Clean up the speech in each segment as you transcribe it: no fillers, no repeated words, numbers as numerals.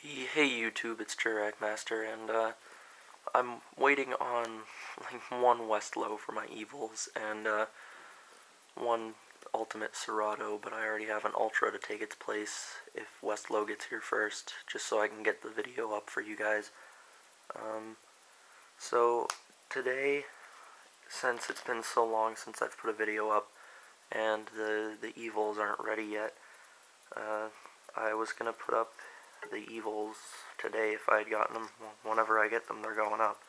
Hey YouTube, it's Jurracmaster, and I'm waiting on like one Westlow for my Evols and one Ultimate Serato, but I already have an Ultra to take its place if Westlow gets here first, just so I can get the video up for you guys. So today, since it's been so long since I've put a video up and the Evols aren't ready yet, I was gonna put up the Evols today if I had gotten them. Whenever I get them, they're going up.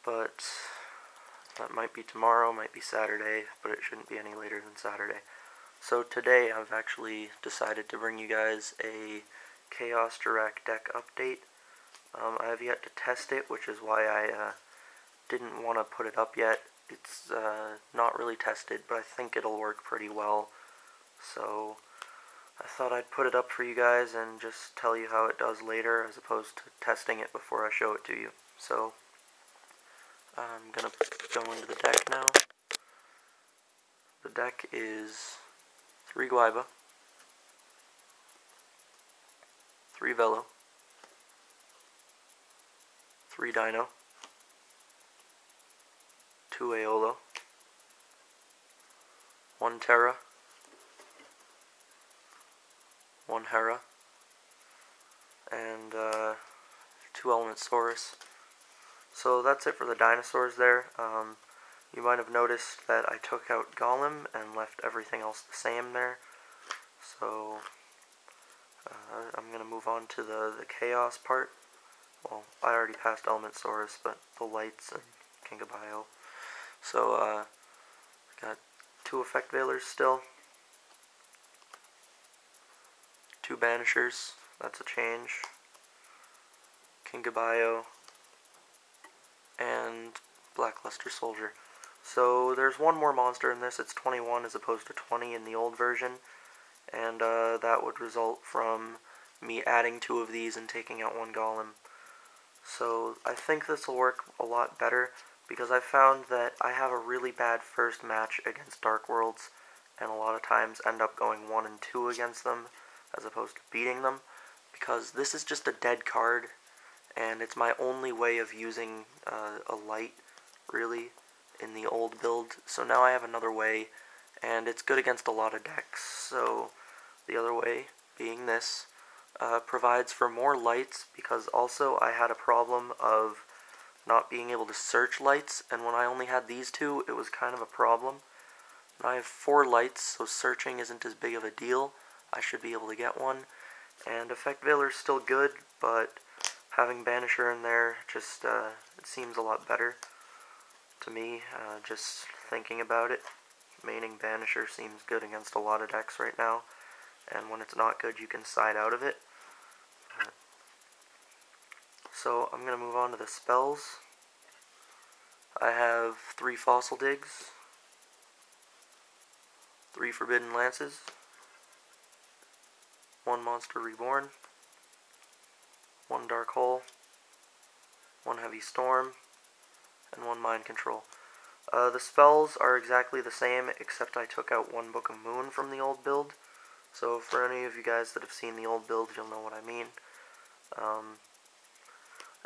But that might be tomorrow, might be Saturday, but it shouldn't be any later than Saturday. So today I've actually decided to bring you guys a Chaos Jurrac deck update. I have yet to test it, which is why I didn't want to put it up yet. It's not really tested, but I think it'll work pretty well. So I thought I'd put it up for you guys and just tell you how it does later as opposed to testing it before I show it to you. So I'm going to go into the deck now. The deck is 3 Guaiba, 3 Velo, 3 Dino, 2 Aeolo, 1 Terra, 1 Hera, and 2 Elementsaurus. So that's it for the dinosaurs there. You might have noticed that I took out Golem and left everything else the same there. So I'm going to move on to the Chaos part. Well, I already passed Elementsaurus, but the Lights and Kingabio. So got 2 Effect Veilers still. 2 Banishers, that's a change. Kingabio, and Blackluster Soldier. So there's one more monster in this. It's 21 as opposed to 20 in the old version, and that would result from me adding 2 of these and taking out 1 Golem. So I think this will work a lot better because I found that I have a really bad first match against Dark Worlds, and a lot of times end up going 1 and 2 against them as opposed to beating them, because this is just a dead card, and it's my only way of using a light, really, in the old build. So now I have another way, and it's good against a lot of decks. So the other way, being this, provides for more lights, because also I had a problem of not being able to search lights, and when I only had these 2, it was kind of a problem. Now I have 4 lights, so searching isn't as big of a deal. I should be able to get 1, and Effect Veiler's still good, but having Banisher in there just it seems a lot better to me, just thinking about it. Maining Banisher seems good against a lot of decks right now, and when it's not good you can side out of it. So I'm going to move on to the spells. I have 3 Fossil Digs, 3 Forbidden Lances, 1 Monster Reborn, 1 Dark Hole, 1 Heavy Storm, and 1 Mind Control. The spells are exactly the same, except I took out 1 Book of Moon from the old build. So for any of you guys that have seen the old build, you'll know what I mean.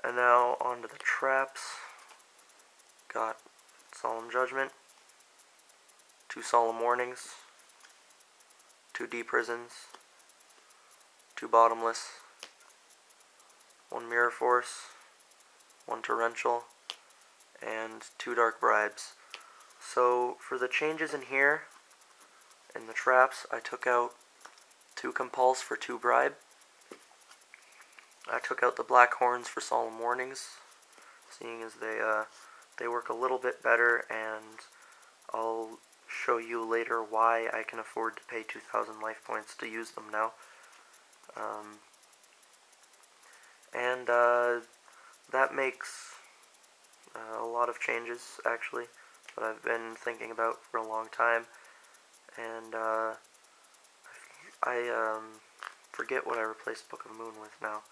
And now onto the traps. Got Solemn Judgment, 2 Solemn Warnings, 2 Deep Prisons, 2 Bottomless, 1 Mirror Force, 1 Torrential, and 2 Dark Bribes. So for the changes in here, in the traps, I took out 2 Compulse for 2 Bribe. I took out the Black Horns for Solemn Warnings, seeing as they work a little bit better, and I'll show you later why I can afford to pay 2,000 life points to use them now. And that makes a lot of changes, actually, that I've been thinking about for a long time. And I forget what I replaced Book of Moon with now.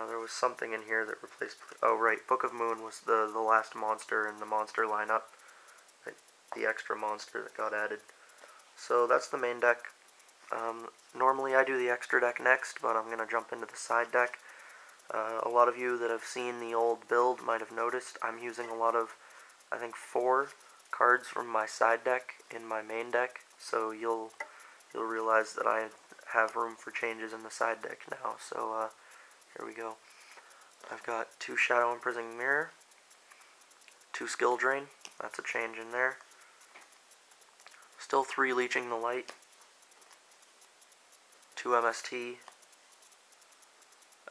There was something in here that replaced... Oh, right, Book of Moon was the last monster in the monster lineup. The extra monster that got added. So that's the main deck. Normally I do the extra deck next, but I'm going to jump into the side deck. A lot of you that have seen the old build might have noticed I'm using a lot of, I think, 4 cards from my side deck in my main deck, so you'll realize that I have room for changes in the side deck now. So here we go. I've got 2 Shadow Imprisoning Mirror, 2 Skill Drain, that's a change in there. Still 3 Leeching the Light, 2 MST,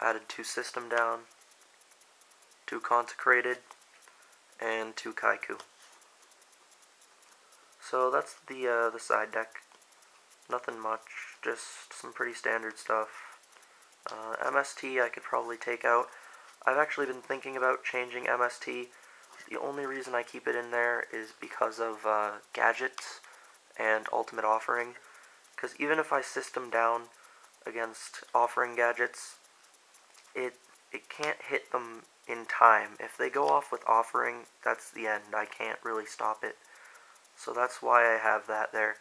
added 2 System Down, 2 Consecrated, and 2 Kaiku. So that's the side deck. Nothing much, just some pretty standard stuff. MST I could probably take out. I've actually been thinking about changing MST. The only reason I keep it in there is because of gadgets and Ultimate Offering. Because even if I system down against offering gadgets, it can't hit them in time. If they go off with offering, that's the end. I can't really stop it. So that's why I have that there.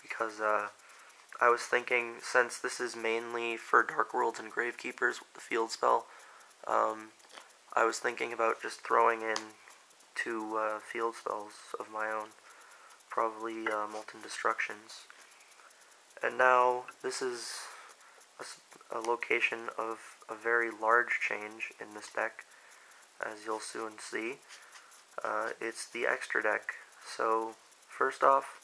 Because I was thinking, since this is mainly for Dark Worlds and Gravekeepers with the field spell, I was thinking about just throwing in 2 field spells of my own. Probably Molten Destructions. And now, this is a location of a very large change in this deck, as you'll soon see. It's the extra deck. So, first off,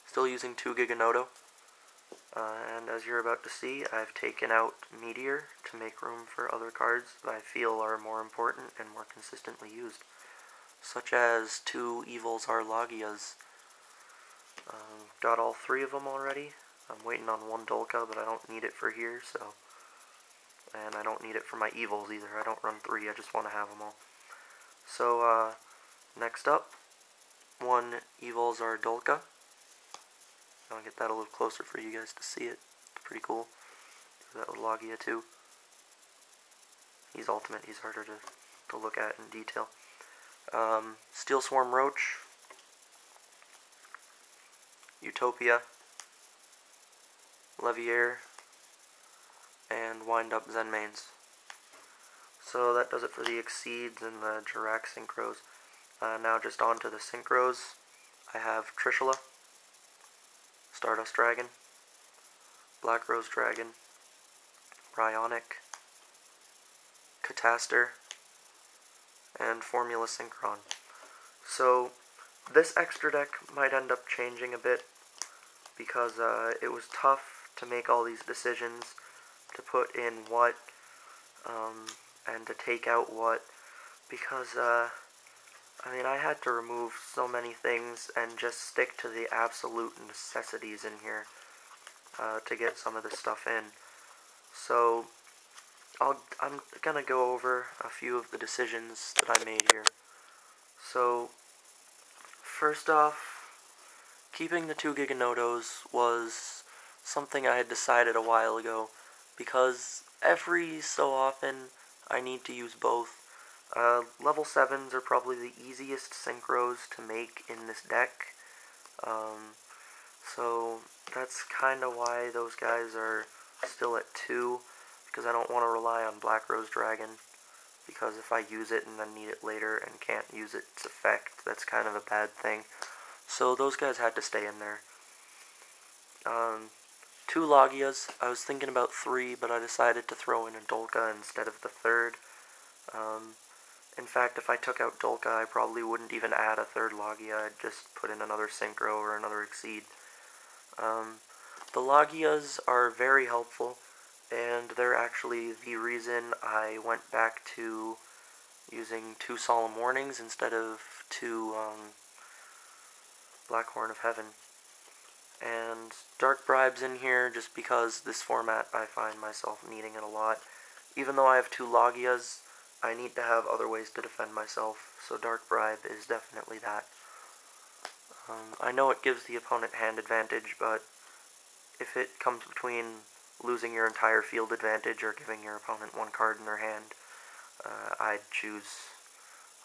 still using 2 Giganoto, and as you're about to see, I've taken out Meteor to make room for other cards that I feel are more important and more consistently used, such as 2 Evols Arlagias. Got all 3 of them already. I'm waiting on 1 Dolka, but I don't need it for here, so... And I don't need it for my Evols either. I don't run 3, I just want to have them all. So, next up, 1 Evols Dolka. I'll get that a little closer for you guys to see it. It's pretty cool. Do that with Logia too. He's ultimate, he's harder to look at in detail. Steel Swarm Roach, Utopia, Levier, and Wind Up Zenmaines. So that does it for the Exceeds and the Jurracs Synchros. Now just on to the Synchros. I have Trishula, Stardust Dragon, Black Rose Dragon, Bryonic, Cataster, and Formula Synchron. So this extra deck might end up changing a bit because it was tough to make all these decisions, to put in what and to take out what, because I mean, I had to remove so many things and just stick to the absolute necessities in here to get some of this stuff in. So I'm gonna go over a few of the decisions that I made here. So first off, keeping the 2 Giganotos was something I had decided a while ago, because every so often I need to use both. Level 7s are probably the easiest synchros to make in this deck, so that's kind of why those guys are still at 2, because I don't want to rely on Black Rose Dragon, because if I use it and then need it later and can't use its effect, that's kind of a bad thing. So those guys had to stay in there. 2 Logias. I was thinking about 3, but I decided to throw in a Dolka instead of the 3rd. In fact, if I took out Dolka, I probably wouldn't even add a 3rd Logia. I'd just put in another Synchro or another Exceed. The Logias are very helpful, and they're actually the reason I went back to using 2 Solemn Warnings instead of 2 Black Horn of Heaven. And Dark Bribe's in here just because this format I find myself needing it a lot. Even though I have 2 Logias, I need to have other ways to defend myself, so Dark Bribe is definitely that. I know it gives the opponent hand advantage, but if it comes between losing your entire field advantage or giving your opponent 1 card in their hand, I'd choose,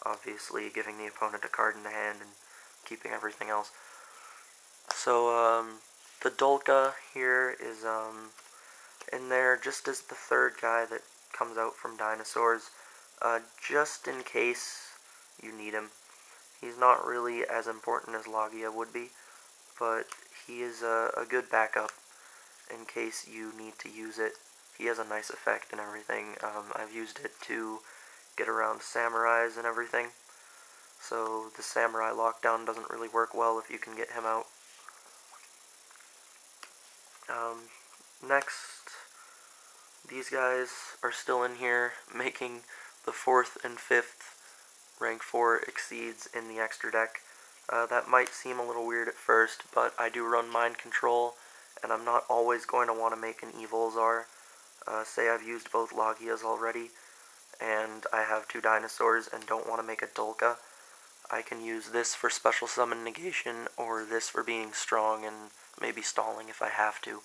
obviously, giving the opponent a card in the hand and keeping everything else. So, the Dolka here is in there just as the third guy that comes out from dinosaurs, just in case you need him. He's not really as important as Logia would be, but he is a good backup in case you need to use it. He has a nice effect and everything. I've used it to get around samurais and everything, so the samurai lockdown doesn't really work well if you can get him out. Next, these guys are still in here, making the 4th and 5th rank 4 exceeds in the extra deck. That might seem a little weird at first, but I do run mind control, and I'm not always going to want to make an Evols. Say I've used both Logias already, and I have 2 dinosaurs and don't want to make a Dolka. I can use this for special summon negation, or this for being strong and maybe stalling if I have to.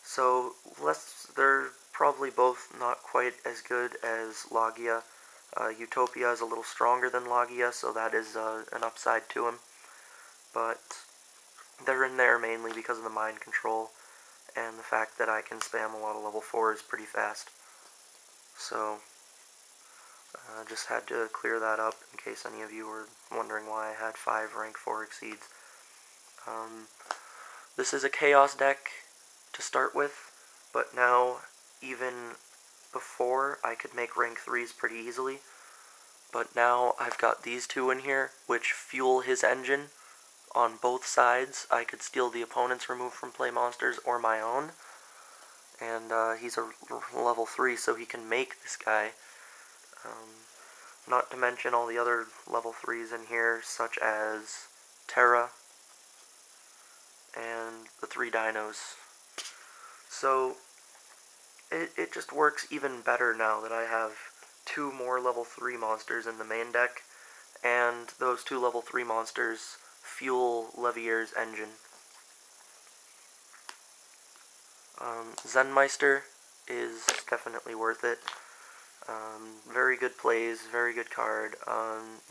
So they're probably both not quite as good as Logia. Utopia is a little stronger than Logia, so that is an upside to him. But they're in there mainly because of the mind control, and the fact that I can spam a lot of level 4s pretty fast. So, just had to clear that up in case any of you were wondering why I had 5 rank 4 exceeds. This is a Chaos deck to start with, but now, even before, I could make rank 3s pretty easily. But now I've got these 2 in here, which fuel his engine on both sides. I could steal the opponent's remove from play monsters or my own. And he's a level 3, so he can make this guy. Not to mention all the other level 3s in here, such as Terra and the 3 dinos. So it just works even better now that I have 2 more level 3 monsters in the main deck, and those 2 level 3 monsters fuel Levier's engine. Zenmeister is definitely worth it. Very good plays, very good card.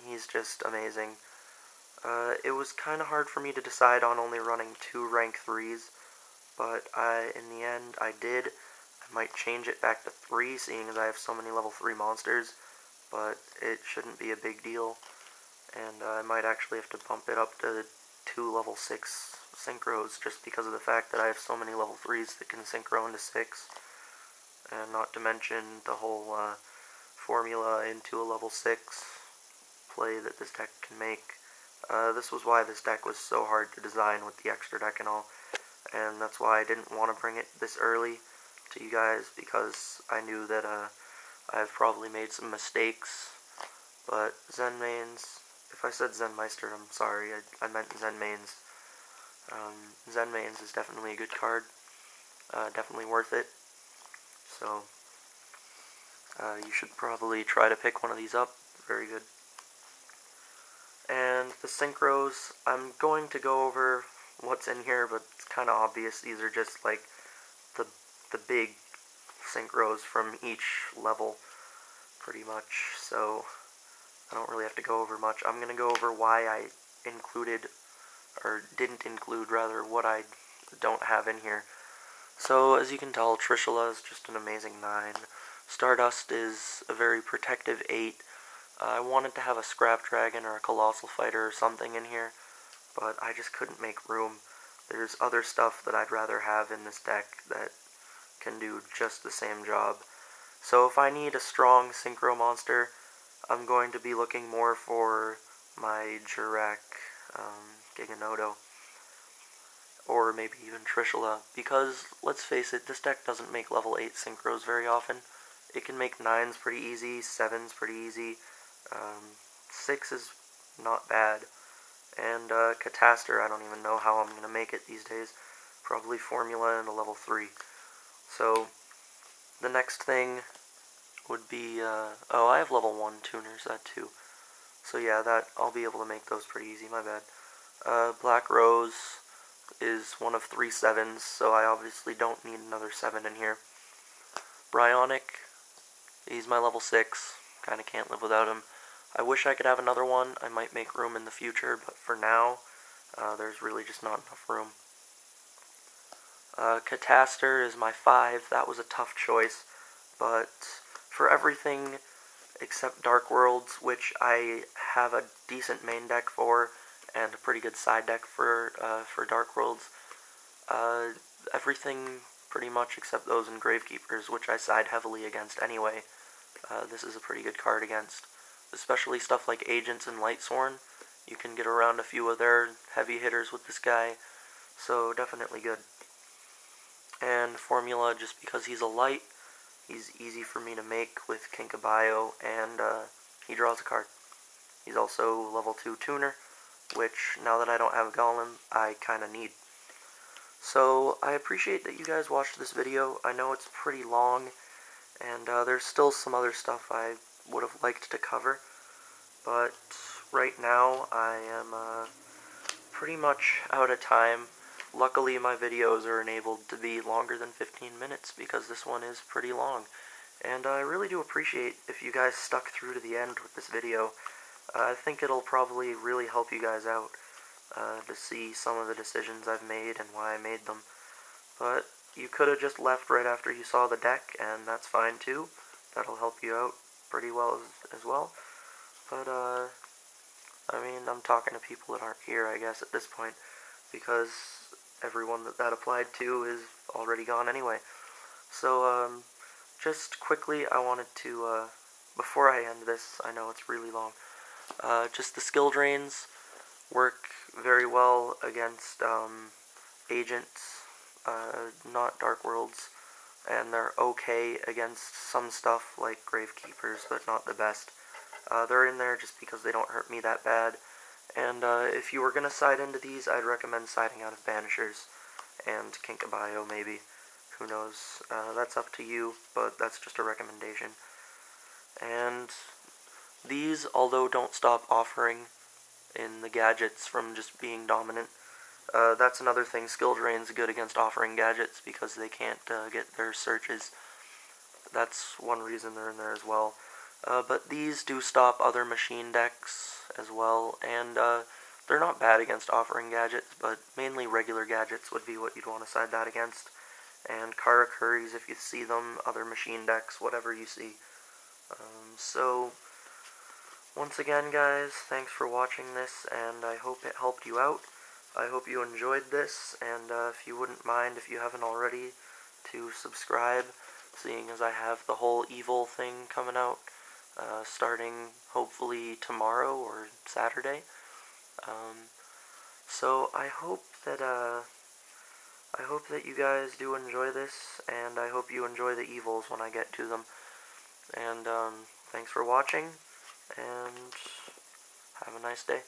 He's just amazing. It was kind of hard for me to decide on only running 2 rank 3s, but in the end I did. I might change it back to 3, seeing as I have so many level 3 monsters, but it shouldn't be a big deal. And I might actually have to bump it up to 2 level 6 synchros, just because of the fact that I have so many level 3s that can synchro into 6. And not to mention the whole formula into a level 6 play that this deck can make. This was why this deck was so hard to design with the extra deck and all, and that's why I didn't want to bring it this early to you guys, because I knew that I've probably made some mistakes. But Zenmains, if I said Zenmeister, I'm sorry, I meant Zenmains. Zenmains is definitely a good card, definitely worth it, so you should probably try to pick one of these up. Very good. And the synchros, I'm going to go over what's in here, but it's kind of obvious. These are just like the big synchros from each level, pretty much, so I don't really have to go over much. I'm going to go over why I included, or didn't include, rather, what I don't have in here. So, as you can tell, Trishula is just an amazing 9. Stardust is a very protective 8. I wanted to have a Scrap Dragon or a Colossal Fighter or something in here, but I just couldn't make room. There's other stuff that I'd rather have in this deck that can do just the same job. So if I need a strong Synchro monster, I'm going to be looking more for my Jurrac Giganoto, or maybe even Trishula, because, let's face it, this deck doesn't make level 8 Synchros very often. It can make 9s pretty easy, 7s pretty easy, 6 is not bad, and Cataster, I don't even know how I'm going to make it these days. Probably Formula and a level 3. So, the next thing would be, oh, I have level 1 tuners, that too. So yeah, I'll be able to make those pretty easy, my bad. Black Rose is one of 3 7s, so I obviously don't need another 7 in here. Bryonic, he's my level 6, kinda can't live without him. I wish I could have another one. I might make room in the future, but for now, There's really just not enough room. Cataster is my 5. That was a tough choice, but for everything except Dark Worlds, which I have a decent main deck for, and a pretty good side deck for Dark Worlds, everything pretty much except those in Gravekeepers, which I side heavily against anyway, this is a pretty good card against. Especially stuff like Agents and Lightsworn. You can get around a few of their heavy hitters with this guy, so definitely good. And Formula, just because he's a light, he's easy for me to make with Kinkabio, and he draws a card. He's also level 2 tuner, which, now that I don't have Golem, I kind of need. So, I appreciate that you guys watched this video. I know it's pretty long, and there's still some other stuff I would have liked to cover, but right now I am pretty much out of time. Luckily, my videos are enabled to be longer than 15 minutes, because this one is pretty long. And I really do appreciate if you guys stuck through to the end with this video. I think it'll probably really help you guys out to see some of the decisions I've made and why I made them. But you could have just left right after you saw the deck, and that's fine too. That'll help you out pretty well as well. But, I mean, I'm talking to people that aren't here, I guess, at this point, because everyone that applied to is already gone anyway. So, just quickly, I wanted to, before I end this, I know it's really long, just the skill drains work very well against, Agents, not Dark Worlds, and they're okay against some stuff like Gravekeepers, but not the best. They're in there just because they don't hurt me that bad, and if you were going to side into these, I'd recommend siding out of Banishers, and Kinkabio maybe. Who knows? That's up to you, but that's just a recommendation. And these, although don't stop offering in the gadgets from just being dominant, that's another thing. Skill Drain's good against offering gadgets because they can't get their searches. That's one reason they're in there as well. But these do stop other machine decks as well, and they're not bad against offering gadgets, but mainly regular gadgets would be what you'd want to side that against. And Karakuris, if you see them, other machine decks, whatever you see. So, once again, guys, thanks for watching this, and I hope it helped you out. I hope you enjoyed this, and if you wouldn't mind, if you haven't already, to subscribe, seeing as I have the whole Evil thing coming out, starting hopefully tomorrow or Saturday. So I hope that you guys do enjoy this, and I hope you enjoy the Evols when I get to them. And thanks for watching, and have a nice day.